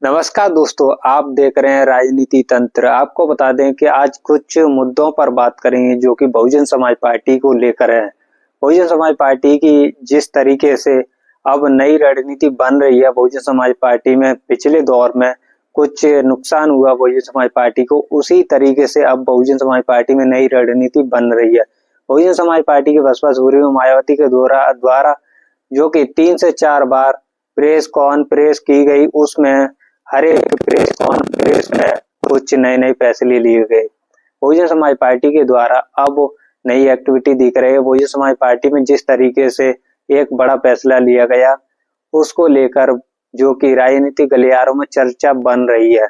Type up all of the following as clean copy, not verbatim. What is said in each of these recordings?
नमस्कार दोस्तों, आप देख रहे हैं राजनीति तंत्र। आपको बता दें कि आज कुछ मुद्दों पर बात करेंगे जो कि बहुजन समाज पार्टी को लेकर है। बहुजन समाज पार्टी की जिस तरीके से अब नई रणनीति बन रही है बहुजन समाज पार्टी में, पिछले दौर में कुछ नुकसान हुआ बहुजन समाज पार्टी को, उसी तरीके से अब बहुजन समाज पार्टी में नई रणनीति बन रही है। बहुजन समाज पार्टी के बसपा सुप्रीमो मायावती के द्वारा जो कि 3 से 4 बार प्रेस कॉन्फ्रेंस की गई, उसमें हर एक प्रेस कॉन्फ्रेंस में कुछ नए नए फैसले लिए गए। बहुजन समाज पार्टी के द्वारा अब नई एक्टिविटी दिख रही है। बहुजन समाज पार्टी में जिस तरीके से एक बड़ा फैसला लिया गया, उसको लेकर जो कि राजनीतिक गलियारों में चर्चा बन रही है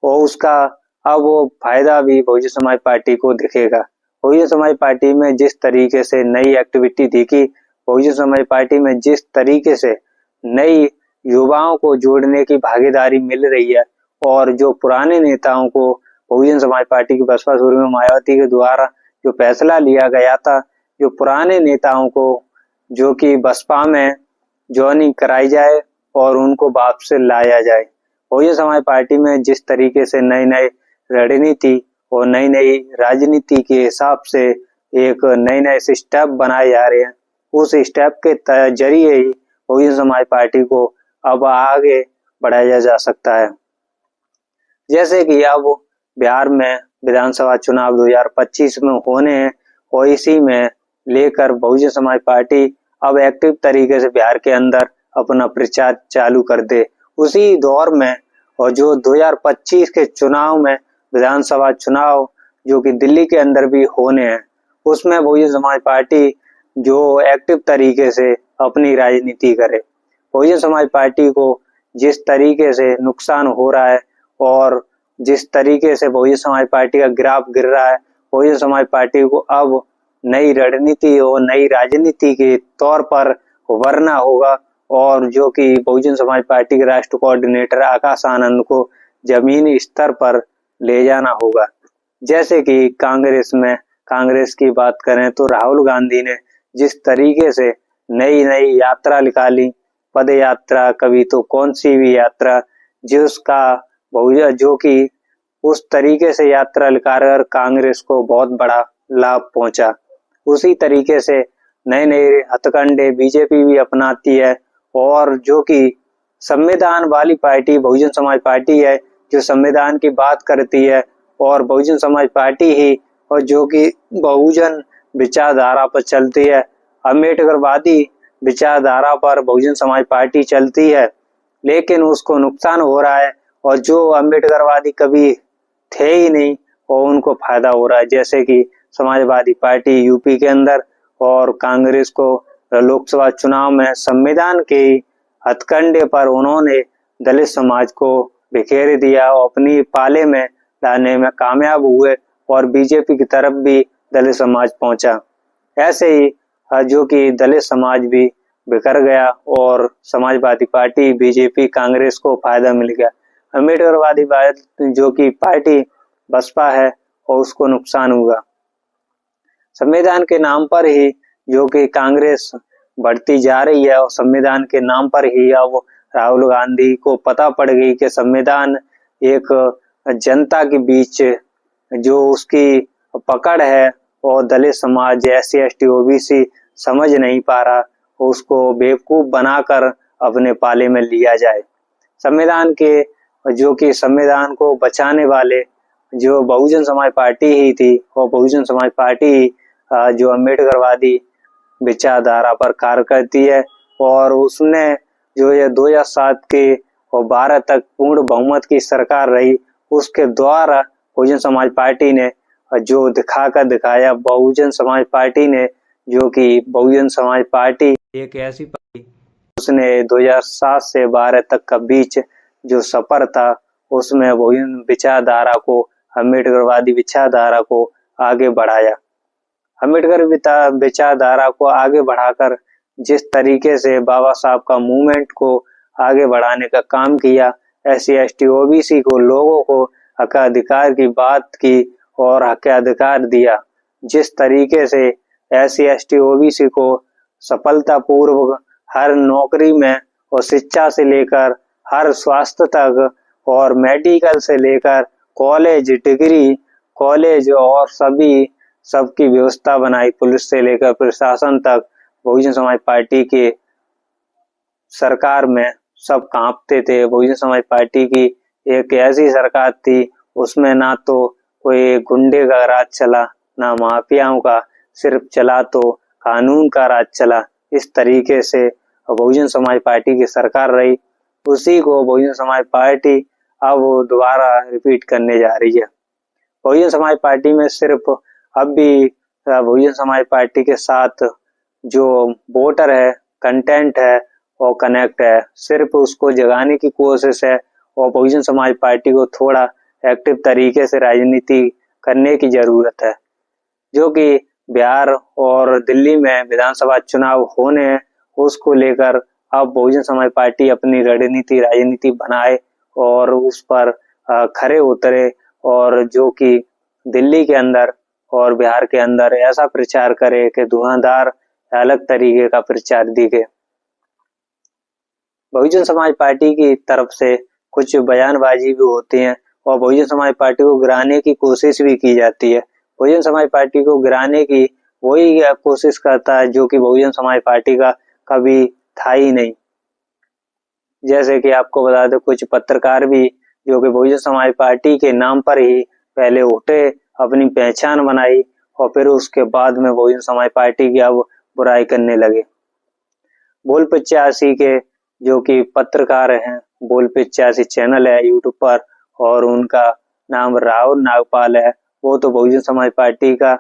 और उसका अब वो फायदा भी बहुजन समाज पार्टी को दिखेगा। बहुजन समाज पार्टी में जिस तरीके से नई एक्टिविटी दिखी, बहुजन समाज पार्टी में जिस तरीके से नई युवाओं को जोड़ने की भागीदारी मिल रही है और जो पुराने नेताओं को बहुजन समाज पार्टी की बसपा सुप्रीमो मायावती के द्वारा जो फैसला लिया गया था, जो पुराने नेताओं को जो कि बसपा में ज्वाइनिंग कराई जाए और उनको वापस लाया जाए। बहुजन समाज पार्टी में जिस तरीके से नई नई रणनीति और नई नई राजनीति के हिसाब से एक नए नए स्टेप बनाए जा रहे हैं, उस स्टेप के जरिए ही बहुजन समाज पार्टी को अब आगे बढ़ाया जा सकता है। जैसे कि अब बिहार में विधानसभा चुनाव 2025 में होने हैं और इसी में लेकर बहुजन समाज पार्टी अब एक्टिव तरीके से बिहार के अंदर अपना प्रचार चालू कर दे। उसी दौर में और जो 2025 के चुनाव में विधानसभा चुनाव जो कि दिल्ली के अंदर भी होने हैं, उसमें बहुजन समाज पार्टी जो एक्टिव तरीके से अपनी राजनीति करे। बहुजन समाज पार्टी को जिस तरीके से नुकसान हो रहा है और जिस तरीके से बहुजन समाज पार्टी का ग्राफ गिर रहा है, बहुजन समाज पार्टी को अब नई रणनीति और नई राजनीति के तौर पर उभरना होगा और जो कि बहुजन समाज पार्टी के राष्ट्रीय कोऑर्डिनेटर आकाश आनंद को जमीनी स्तर पर ले जाना होगा। जैसे कि कांग्रेस की बात करें तो राहुल गांधी ने जिस तरीके से नई नई यात्रा निकाली, पद यात्रा, कभी तो कौन सी भी यात्रा, जिसका जो कि उस तरीके से यात्रा निकालकर कांग्रेस को बहुत बड़ा लाभ पहुंचा। उसी तरीके से नए नए हथकंडे बीजेपी भी अपनाती है और जो कि संविधान वाली पार्टी बहुजन समाज पार्टी है, जो संविधान की बात करती है और बहुजन समाज पार्टी ही और जो कि बहुजन विचारधारा पर चलती है, अम्बेडकरवादी विचारधारा पर बहुजन समाज पार्टी चलती है, लेकिन उसको नुकसान हो रहा है और जो अम्बेडकरवादी कभी थे ही नहीं और उनको फायदा हो रहा है। जैसे कि समाजवादी पार्टी यूपी के अंदर और कांग्रेस को लोकसभा चुनाव में संविधान के हथकंडे पर उन्होंने दलित समाज को बिखेर दिया और अपनी पाले में लाने में कामयाब हुए और बीजेपी की तरफ भी दलित समाज पहुंचा। ऐसे ही जो कि दलित समाज भी बिखर गया और समाजवादी पार्टी बीजेपी कांग्रेस को फायदा मिल गया। अम्बेडकरवादी जो कि पार्टी बसपा है और उसको नुकसान हुआ। संविधान के नाम पर ही जो कि कांग्रेस बढ़ती जा रही है और संविधान के नाम पर ही अब राहुल गांधी को पता पड़ गई कि संविधान एक जनता के बीच जो उसकी पकड़ है और दलित समाज SC ST OBC समझ नहीं पा रहा, उसको बेवकूफ बनाकर अपने पाले में लिया जाए। संविधान के जो कि संविधान को बचाने वाले जो बहुजन समाज पार्टी ही थी और बहुजन समाज पार्टी ही जो अम्बेडकरवादी विचारधारा पर कार्य करती है और उसने जो ये 2007 के और 12 तक पूर्ण बहुमत की सरकार रही, उसके द्वारा बहुजन समाज पार्टी ने जो दिखाया, बहुजन समाज पार्टी ने जो कि बहुजन समाज पार्टी एक ऐसी पार्टी उसने 2007 से 12 तक का बीच जो सफर था उसमें बहुजन विचारधारा को, अम्बेडकरवादी विचारधारा को आगे बढ़ाया। अम्बेडकर विचारधारा को आगे बढ़ाकर जिस तरीके से बाबा साहब का मूवमेंट को आगे बढ़ाने का काम किया, SC ST OBC को लोगों को हक अधिकार की बात की और हक अधिकार दिया, जिस तरीके से SC ST OBC को सफलतापूर्वक हर नौकरी में और शिक्षा से लेकर हर स्वास्थ्य तक और मेडिकल से लेकर कॉलेज, डिग्री कॉलेज और सबकी व्यवस्था बनाई। पुलिस से लेकर प्रशासन तक बहुजन समाज पार्टी के सरकार में सब कांपते थे। बहुजन समाज पार्टी की एक ऐसी सरकार थी, उसमें ना तो कोई गुंडे का राज चला, ना माफियाओं का, सिर्फ चला तो कानून का राज चला। इस तरीके से बहुजन समाज पार्टी की सरकार रही। उसी को बहुजन समाज पार्टी अब दोबारा रिपीट करने जा रही है। बहुजन समाज पार्टी में सिर्फ अब भी बहुजन समाज पार्टी के साथ जो वोटर है, कंटेंट है और कनेक्ट है, सिर्फ उसको जगाने की कोशिश है और बहुजन समाज पार्टी को थोड़ा एक्टिव तरीके से राजनीति करने की जरूरत है। जो कि बिहार और दिल्ली में विधानसभा चुनाव होने हैं, उसको लेकर अब बहुजन समाज पार्टी अपनी राजनीति बनाए और उस पर खरे उतरे और जो कि दिल्ली के अंदर और बिहार के अंदर ऐसा प्रचार करे कि धुआंधार अलग तरीके का प्रचार दिखे। बहुजन समाज पार्टी की तरफ से कुछ बयानबाजी भी होती है और बहुजन समाज पार्टी को गिराने की कोशिश भी की जाती है। बहुजन समाज पार्टी को गिराने की वही कोशिश करता है जो कि बहुजन समाज पार्टी का कभी था ही नहीं। जैसे कि आपको बता दें, कुछ पत्रकार भी जो कि बहुजन समाज पार्टी के नाम पर ही पहले उठे, अपनी पहचान बनाई और फिर उसके बाद में बहुजन समाज पार्टी की अब बुराई करने लगे। बोल 85 के जो कि पत्रकार हैं, बोल 85 चैनल है यूट्यूब पर और उनका नाम राहुल नागपाल है। वो तो बहुजन समाज पार्टी का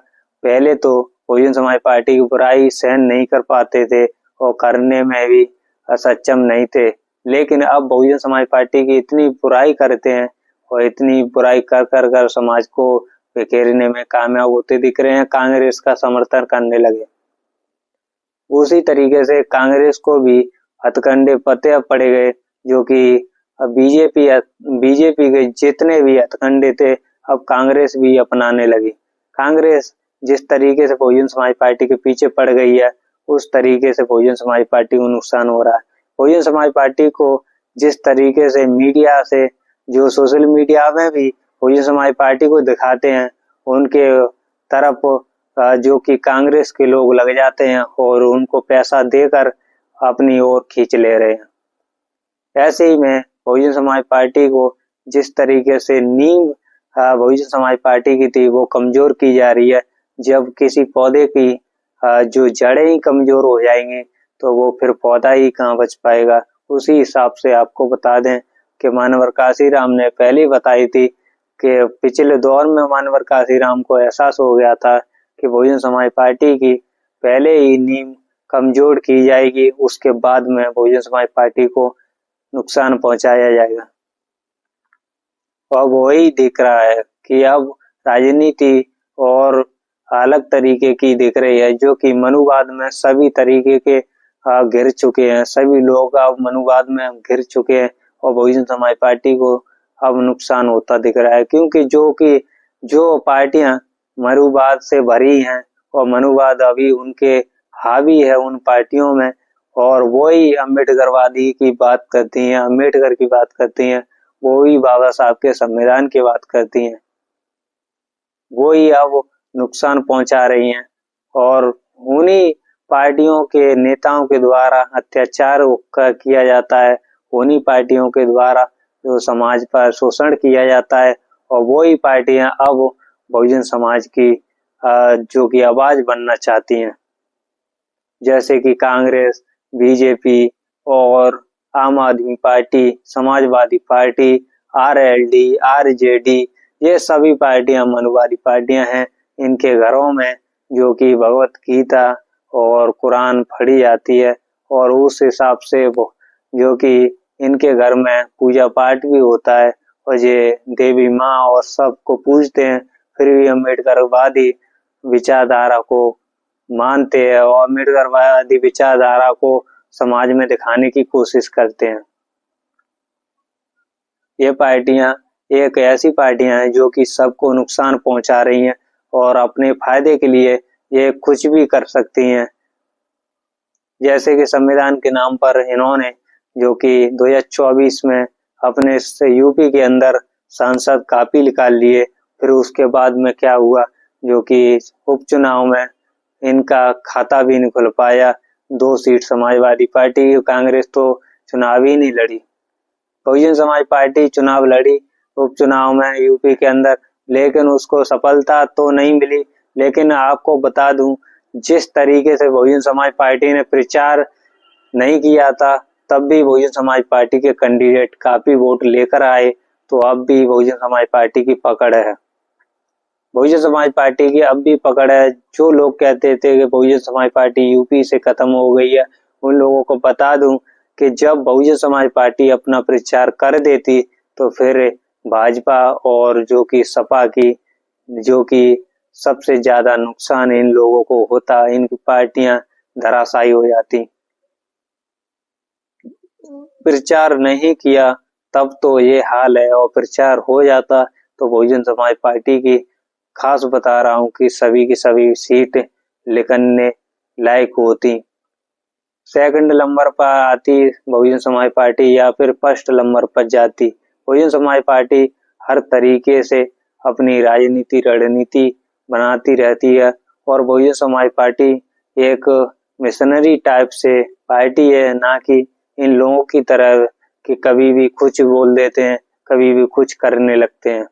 पहले तो बहुजन समाज पार्टी की बुराई सहन नहीं कर पाते थे और करने में भी सक्षम नहीं थे, लेकिन अब बहुजन समाज पार्टी की इतनी बुराई करते हैं और इतनी बुराई कर समाज को बिखेरने में कामयाब होते दिख रहे हैं। कांग्रेस का समर्थन करने लगे। उसी तरीके से कांग्रेस को भी हथकंडे पते पड़े गए, जो कि बीजेपी के जितने भी हथकंडे थे अब कांग्रेस भी अपनाने लगी। कांग्रेस जिस तरीके से बहुजन समाज पार्टी के पीछे पड़ गई है, उस तरीके से बहुजन समाज पार्टी को नुकसान हो रहा है। बहुजन समाज पार्टी को जिस तरीके से मीडिया से, जो सोशल मीडिया में भी बहुजन समाज पार्टी को दिखाते हैं, उनके तरफ जो कि कांग्रेस के लोग लग जाते हैं और उनको पैसा देकर अपनी ओर खींच ले रहे हैं। ऐसे ही में बहुजन समाज पार्टी को जिस तरीके से नींव बहुजन समाज पार्टी की थी वो कमजोर की जा रही है। जब किसी पौधे की जो जड़ें ही कमजोर हो जाएंगी तो वो फिर पौधा ही कहाँ बच पाएगा। उसी हिसाब से आपको बता दें कि मानवर काशीराम ने पहले ही बताई थी कि पिछले दौर में मानवर काशीराम को एहसास हो गया था कि बहुजन समाज पार्टी की पहले ही नींव कमजोर की जाएगी, उसके बाद में बहुजन समाज पार्टी को नुकसान पहुंचाया जाएगा। अब वही दिख रहा है कि अब राजनीति और अलग तरीके की दिख रही है, जो कि मनुवाद में सभी तरीके के घिर चुके हैं। सभी लोग अब मनुवाद में घिर चुके हैं और बहुजन समाज पार्टी को अब नुकसान होता दिख रहा है, क्योंकि जो पार्टियां मनुवाद से भरी हैं और मनुवाद अभी उनके हावी है उन पार्टियों में, और वही अम्बेडकरवादी की बात करती हैं, अम्बेडकर की बात करती हैं, वही बाबा साहब के संविधान की बात करती हैं, वही अब नुकसान पहुंचा रही हैं। और उन्हीं पार्टियों के नेताओं के द्वारा अत्याचार किया जाता है, उन्हीं पार्टियों के द्वारा जो समाज पर शोषण किया जाता है, और वही पार्टियां अब बहुजन समाज की जो कि आवाज बनना चाहती हैं, जैसे कि कांग्रेस, बीजेपी और आम आदमी party, Samajwadi party, RLD, RJD, ये सभी पार्टियां मनुवादी पार्टियां हैं। इनके घरों में जो कि भगवत गीता और कुरान पढ़ी जाती है और उस हिसाब से जो कि इनके घर में पूजा पाठ भी होता है और ये देवी माँ और सबको पूजते हैं, फिर भी अम्बेडकरवादी विचारधारा को मानते हैं और अम्बेडकरवादी विचारधारा को समाज में दिखाने की कोशिश करते हैं। ये पार्टियां एक ऐसी पार्टियां हैं जो कि सबको नुकसान पहुंचा रही हैं और अपने फायदे के लिए ये कुछ भी कर सकती हैं। जैसे कि संविधान के नाम पर इन्होंने जो कि 2024 में अपने यूपी के अंदर सांसद काफी निकाल लिए। फिर उसके बाद में क्या हुआ, जो कि उपचुनाव में इनका खाता भी नहीं खुल पाया। 2 सीट समाजवादी पार्टी, कांग्रेस तो चुनाव ही नहीं लड़ी। बहुजन समाज पार्टी चुनाव लड़ी उपचुनाव में यूपी के अंदर, लेकिन उसको सफलता तो नहीं मिली। लेकिन आपको बता दूं, जिस तरीके से बहुजन समाज पार्टी ने प्रचार नहीं किया था, तब भी बहुजन समाज पार्टी के कैंडिडेट काफी वोट लेकर आए। तो अब भी बहुजन समाज पार्टी की पकड़ है। बहुजन समाज पार्टी की अब भी पकड़ है। जो लोग कहते थे कि बहुजन समाज पार्टी यूपी से खत्म हो गई है, उन लोगों को बता दूं कि जब बहुजन समाज पार्टी अपना प्रचार कर देती तो फिर भाजपा और जो कि सपा की, जो कि सबसे ज्यादा नुकसान इन लोगों को होता, इनकी पार्टियां धराशायी हो जाती। प्रचार नहीं किया तब तो ये हाल है, और प्रचार हो जाता तो बहुजन समाज पार्टी की खास बता रहा हूं कि सभी की सभी सीट निकलने लायक होती। सेकंड नंबर पर आती बहुजन समाज पार्टी या फिर फर्स्ट नंबर पर जाती। बहुजन समाज पार्टी हर तरीके से अपनी राजनीति रणनीति बनाती रहती है, और बहुजन समाज पार्टी एक मिशनरी टाइप से पार्टी है, ना कि इन लोगों की तरह कि कभी भी कुछ बोल देते हैं, कभी भी कुछ करने लगते हैं।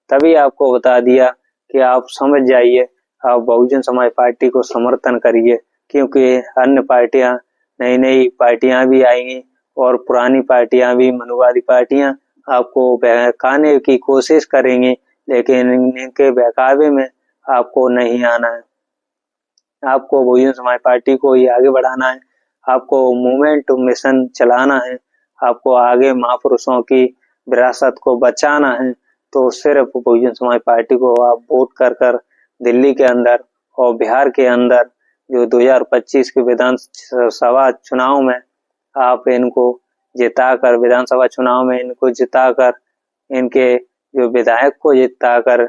तभी आपको बता दिया कि आप समझ जाइए, आप बहुजन समाज पार्टी को समर्थन करिए, क्योंकि अन्य पार्टियां, नई नई पार्टियां भी आएंगी और पुरानी पार्टियां भी, मनुवादी पार्टियां आपको बहकाने की कोशिश करेंगी, लेकिन इनके बहकावे में आपको नहीं आना है। आपको बहुजन समाज पार्टी को ही आगे बढ़ाना है, आपको मूवमेंट टू मिशन चलाना है, आपको आगे महापुरुषों की विरासत को बचाना है। तो सिर्फ बहुजन समाज पार्टी को आप वोट कर कर दिल्ली के अंदर और बिहार के अंदर जो 2025 के विधानसभा चुनाव में आप इनको जिताकर, विधानसभा चुनाव में इनको जिताकर, इनके जो विधायक को जिताकर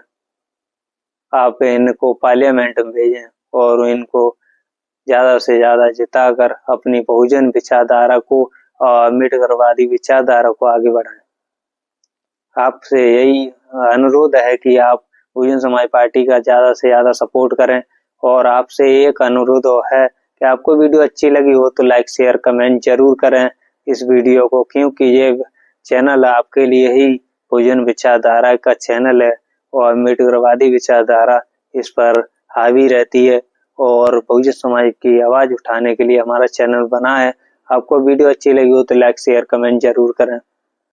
आप इनको पार्लियामेंट में भेजें और इनको ज्यादा से ज्यादा जिताकर अपनी बहुजन विचारधारा को और अम्बेडकरवादी विचारधारा को आगे बढ़ाएं। आपसे यही अनुरोध है कि आप बहुजन समाज पार्टी का ज्यादा से ज्यादा सपोर्ट करें, और आपसे एक अनुरोध है कि आपको वीडियो अच्छी लगी हो तो लाइक शेयर कमेंट जरूर करें इस वीडियो को, क्योंकि ये चैनल आपके लिए ही बहुजन विचारधारा का चैनल है और अम्बेडकरवादी विचारधारा इस पर हावी रहती है, और बहुजन समाज की आवाज उठाने के लिए हमारा चैनल बना है। आपको वीडियो अच्छी लगी हो तो लाइक शेयर कमेंट जरूर करें।